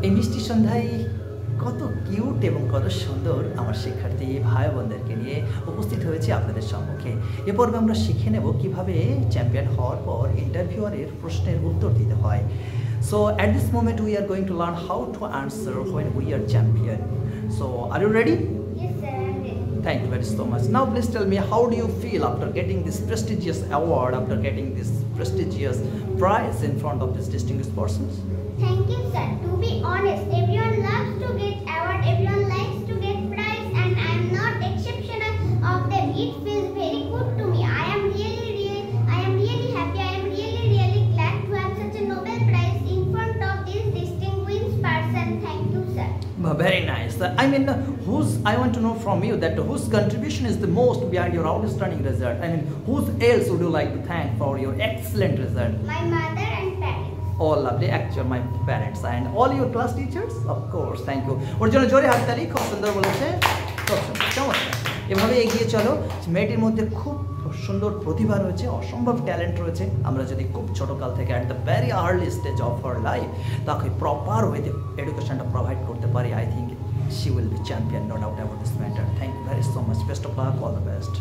এই মিষ্টি সন্ধ্যায় কত কিউট এবং কত সুন্দর আমার শিক্ষার্থী ভাই বোনদেরকে নিয়ে উপস্থিত হয়েছে আপনাদের সম্মুখে। এ পর্বে আমরা শিখে নেব কিভাবে চ্যাম্পিয়ন হওয়ার পর ইন্টারভিউয়ারের প্রশ্নের উত্তর দিতে হয়। So at this moment we are going to learn how to answer when we are champion. So are you ready? Yes, sir, I'm ready. Thank you very so much. Now please tell me, how do you feel after getting this prestigious award, after getting this prestigious prize in front of these distinguished persons? Thank you, sir. To be honest, everyone loves to get award, everyone likes to get prize, and I am not exceptional of them. It feels very good to me. I am really happy. I am really glad to have such a Nobel Prize in front of this distinguished person. Thank you, sir. Very nice. I want to know from you that whose contribution is the most behind your outstanding result? Whose else would you like to thank for your excellent result? My mother and parents. Oh, lovely. Actually, my parents and all your class teachers, of course. Thank you. ওর জন্য জোরে হাততালি, খুব সুন্দর বলেছে, খুব সুন্দর, চমৎকার। এভাবে এগিয়ে চলো। মেয়েটির মধ্যে খুব সুন্দর প্রতিভা রয়েছে, অসম্ভব ট্যালেন্ট রয়েছে। আমরা যদি খুব ছোটকাল থেকে at the very early stage of her life তাকে প্রপার ওয়েতে এডুকেশনটা প্রোভাইড করতে পারি, I think she will be champion, no doubt about this matter. Thank you very so much. Best of luck, all the best.